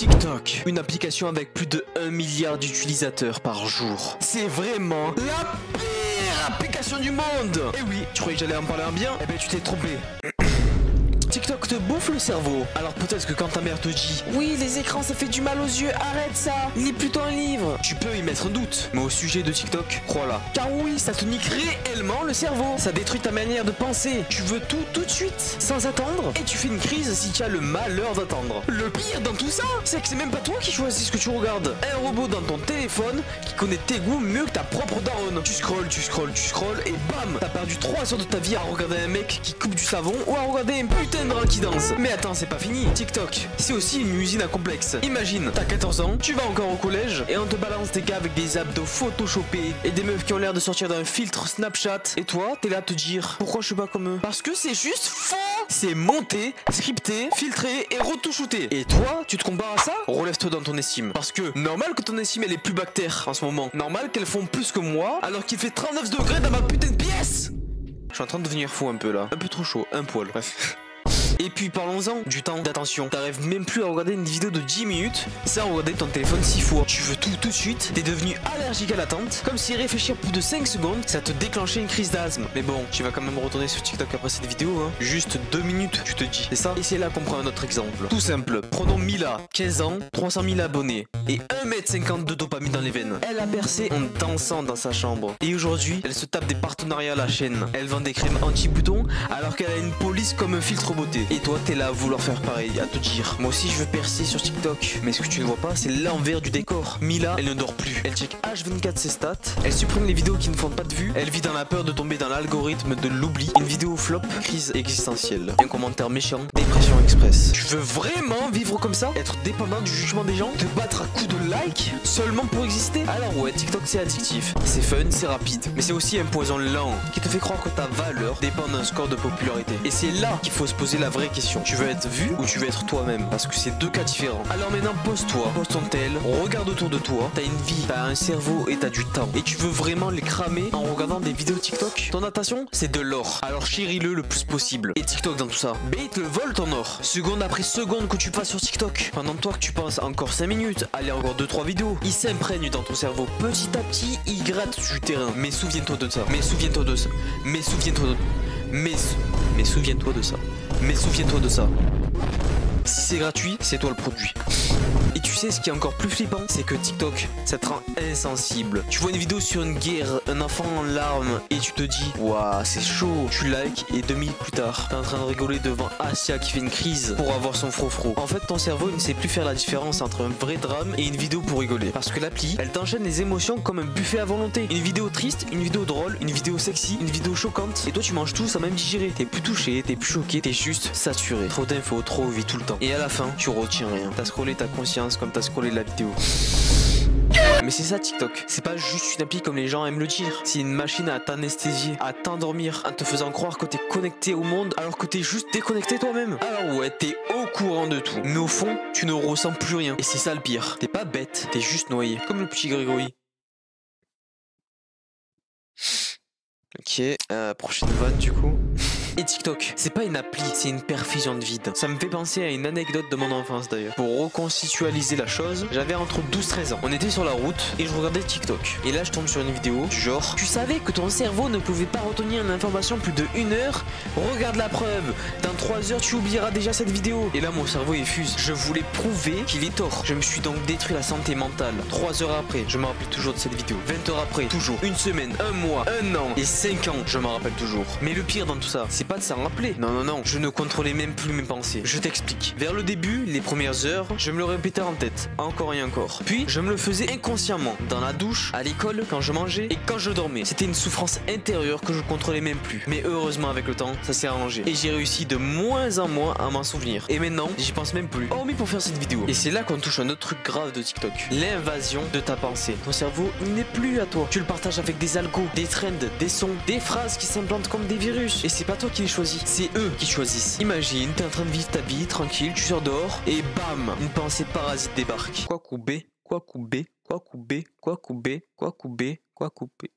TikTok, une application avec plus de 1 milliard d'utilisateurs par jour. C'est vraiment la pire application du monde. Et oui, tu croyais que j'allais en parler en bien? Eh ben tu t'es trompé. TikTok te bouffe le cerveau. Alors peut-être que quand ta mère te dit oui, les écrans ça fait du mal aux yeux, arrête ça, lis plutôt un livre, tu peux y mettre un doute. Mais au sujet de TikTok, crois-la. Car oui, ça te nique réellement le cerveau. Ça détruit ta manière de penser. Tu veux tout de suite, sans attendre. Et tu fais une crise si tu as le malheur d'attendre. Le pire dans tout ça, c'est que c'est même pas toi qui choisis ce que tu regardes. Un robot dans ton téléphone qui connaît tes goûts mieux que ta propre daronne. Tu scrolles et bam, t'as perdu 3 heures de ta vie à regarder un mec qui coupe du savon ou à regarder un putain qui danse. Mais attends, c'est pas fini. TikTok, c'est aussi une usine à complexes. Imagine, t'as 14 ans, tu vas encore au collège et on te balance des gars avec des abdos photoshopés et des meufs qui ont l'air de sortir d'un filtre Snapchat. Et toi, t'es là à te dire pourquoi je suis pas comme eux? Parce que c'est juste faux. C'est monté, scripté, filtré et retouchouté. Et toi, tu te compares à ça? Relève-toi dans ton estime. Parce que normal que ton estime elle est plus bactère en ce moment. Normal qu'elles font plus que moi alors qu'il fait 39 degrés dans ma putain de pièce. Je suis en train de devenir fou un peu là. Un peu trop chaud, un poil. Bref. Et puis parlons-en du temps d'attention. T'arrives même plus à regarder une vidéo de 10 minutes sans regarder ton téléphone 6 fois. Tu veux tout de suite. T'es devenu allergique à l'attente. Comme si réfléchir plus de 5 secondes, ça te déclenchait une crise d'asthme. Mais bon, tu vas quand même retourner sur TikTok après cette vidéo, hein. Juste 2 minutes, tu te dis. C'est ça? Et c'est là qu'on prend un autre exemple. Tout simple. Prenons Mila, 15 ans, 300 000 abonnés et 1,50 m de dopamine dans les veines. Elle a percé en dansant dans sa chambre. Et aujourd'hui, elle se tape des partenariats à la chaîne. Elle vend des crèmes anti-boutons alors qu'elle a une police comme un filtre beauté. Et toi, t'es là à vouloir faire pareil, à te dire moi aussi je veux percer sur TikTok. Mais ce que tu ne vois pas, c'est l'envers du décor. Mila, elle ne dort plus. Elle check H24 ses stats. Elle supprime les vidéos qui ne font pas de vues. Elle vit dans la peur de tomber dans l'algorithme de l'oubli. Une vidéo flop, crise existentielle. Un commentaire méchant, dépression express. Tu veux vraiment vivre comme ça? Être dépendant du jugement des gens? Te battre à coups de like seulement pour exister? Alors ouais, TikTok c'est addictif. C'est fun, c'est rapide. Mais c'est aussi un poison lent qui te fait croire que ta valeur dépend d'un score de popularité. Et c'est là qu'il faut se poser la vraie question. Tu veux être vu ou tu veux être toi-même? Parce que c'est deux cas différents. Alors maintenant pose-toi, pose ton tel, regarde autour de toi. T'as une vie, t'as un cerveau et t'as du temps. Et tu veux vraiment les cramer en regardant des vidéos TikTok? Ton attention, c'est de l'or. Alors chéris-le le plus possible. Et TikTok dans tout ça, Bait le vole ton or. Seconde après seconde que tu passes sur TikTok. Pendant toi que tu penses encore 5 minutes, allez encore 2-3 vidéos. Il s'imprègne dans ton cerveau. Petit à petit, il gratte du terrain. Mais souviens-toi de ça. Mais souviens-toi de ça. Mais souviens-toi de... Mais souviens-toi de ça. Mais souviens-toi de ça. Si c'est gratuit, c'est toi le produit. Et tu sais ce qui est encore plus flippant, c'est que TikTok, ça te rend insensible. Tu vois une vidéo sur une guerre, un enfant en larmes, et tu te dis waouh, c'est chaud. Tu likes et 2 minutes plus tard, t'es en train de rigoler devant Asia qui fait une crise pour avoir son fro-fro. En fait, ton cerveau il ne sait plus faire la différence entre un vrai drame et une vidéo pour rigoler. Parce que l'appli, elle t'enchaîne les émotions comme un buffet à volonté. Une vidéo triste, une vidéo drôle, une vidéo sexy, une vidéo choquante. Et toi tu manges tout sans même digérer. T'es plus touché, t'es plus choqué, t'es juste saturé. Trop d'infos, trop vite tout le temps. Et à la fin, tu retiens rien. T'as scrollé ta conscience comme t'as scrollé la vidéo. Mais c'est ça TikTok, c'est pas juste une appli comme les gens aiment le dire. C'est une machine à t'anesthésier, à t'endormir, en te faisant croire que t'es connecté au monde alors que t'es juste déconnecté toi-même. Alors ouais, t'es au courant de tout, mais au fond, tu ne ressens plus rien. Et c'est ça le pire, t'es pas bête, t'es juste noyé, comme le petit Grégory. Ok, prochaine vanne du coup. Et TikTok, c'est pas une appli, c'est une perfusion de vide. Ça me fait penser à une anecdote de mon enfance d'ailleurs. Pour reconstitualiser la chose, j'avais entre 12-13 ans. On était sur la route et je regardais TikTok. Et là je tombe sur une vidéo du genre tu savais que ton cerveau ne pouvait pas retenir une information plus de 1 heure? Regarde la preuve. Dans 3 heures tu oublieras déjà cette vidéo. Et là mon cerveau effuse. Je voulais prouver qu'il est tort. Je me suis donc détruit la santé mentale. 3 heures après, je me rappelle toujours de cette vidéo. 20 heures après, toujours. 1 semaine, 1 mois, 1 an et 5 ans, je m'en rappelle toujours. Mais le pire dans tout ça, c'est pas de s'en rappeler. Non, je ne contrôlais même plus mes pensées. Je t'explique. Vers le début, les premières heures, je me le répétais en tête, encore et encore. Puis, je me le faisais inconsciemment, dans la douche, à l'école, quand je mangeais et quand je dormais. C'était une souffrance intérieure que je contrôlais même plus. Mais heureusement, avec le temps, ça s'est arrangé. Et j'ai réussi de moins en moins à m'en souvenir. Et maintenant, j'y pense même plus. Hormis pour faire cette vidéo. Et c'est là qu'on touche un autre truc grave de TikTok. L'invasion de ta pensée. Ton cerveau, il n'est plus à toi. Tu le partages avec des algos, des trends, des sons, des phrases qui s'implantent comme des virus. Et c'est pas toi qui les choisis, c'est eux qui choisissent. Imagine, t'es en train de vivre ta vie tranquille, tu sors dehors et bam, une pensée parasite débarque. Quoi couper, quoi couper, quoi couper, quoi couper, quoi couper, quoi couper.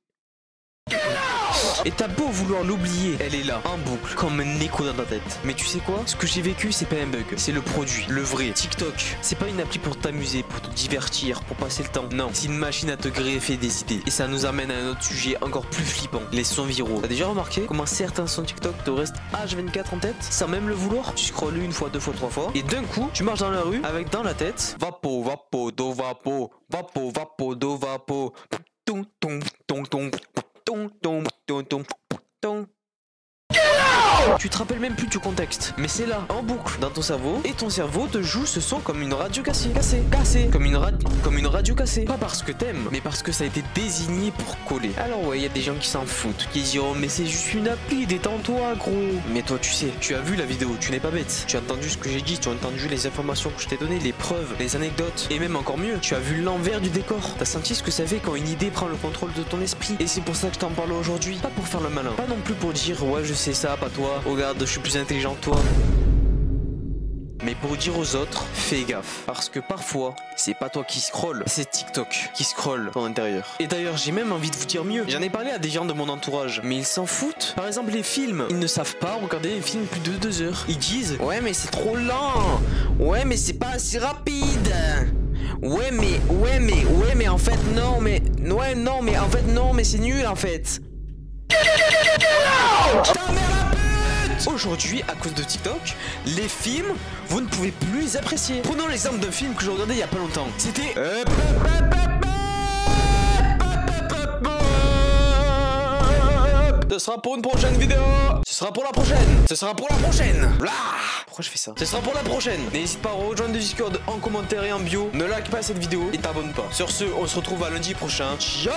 Et t'as beau vouloir l'oublier, elle est là, en boucle, comme un écho dans ta tête. Mais tu sais quoi? Ce que j'ai vécu, c'est pas un bug, c'est le produit, le vrai. TikTok, c'est pas une appli pour t'amuser, pour te divertir, pour passer le temps. Non, c'est une machine à te greffer des idées. Et ça nous amène à un autre sujet encore plus flippant, les sons viraux. T'as déjà remarqué comment certains sons TikTok te restent H24 en tête, sans même le vouloir? Tu scrolles une fois, deux fois, trois fois, et d'un coup, tu marches dans la rue avec dans la tête vapo, vapo, do vapo, vapo, vapo, do vapo, ton, ton, ton, ton, ton, ton, ton, ton, ton. Tu te rappelles même plus du contexte, mais c'est là, en boucle, dans ton cerveau, et ton cerveau te joue ce son comme une radio cassée, comme une radio cassée. Pas parce que t'aimes, mais parce que ça a été désigné pour coller. Alors ouais, il y a des gens qui s'en foutent, qui diront mais c'est juste une appli, détends-toi gros. Mais toi tu sais, tu as vu la vidéo, tu n'es pas bête. Tu as entendu ce que j'ai dit, tu as entendu les informations que je t'ai données, les preuves, les anecdotes, et même encore mieux, tu as vu l'envers du décor. T'as senti ce que ça fait quand une idée prend le contrôle de ton esprit. Et c'est pour ça que je t'en parle aujourd'hui, pas pour faire le malin, pas non plus pour dire ouais je sais ça, pas toi. Regarde, je suis plus intelligent que toi. Mais pour dire aux autres, fais gaffe. Parce que parfois, c'est pas toi qui scroll, c'est TikTok qui scroll ton intérieur. Et d'ailleurs, j'ai même envie de vous dire mieux. J'en ai parlé à des gens de mon entourage, mais ils s'en foutent. Par exemple, les films. Ils ne savent pas regarder les films plus de 2 heures. Ils disent, ouais, mais c'est trop lent. Ouais, mais c'est pas assez rapide. Ouais, mais en fait, non, mais... Ouais, non, mais en fait, non, mais c'est nul, en fait. Aujourd'hui, à cause de TikTok, les films, vous ne pouvez plus les apprécier. Prenons l'exemple d'un film que j'ai regardé il y a pas longtemps. C'était... Ce sera pour une prochaine vidéo. Ce sera pour la prochaine. Ce sera pour la prochaine. Blah. Pourquoi je fais ça? Ce sera pour la prochaine. N'hésite pas à rejoindre le Discord en commentaire et en bio. Ne like pas cette vidéo et t'abonne pas. Sur ce, on se retrouve à lundi prochain. Ciao.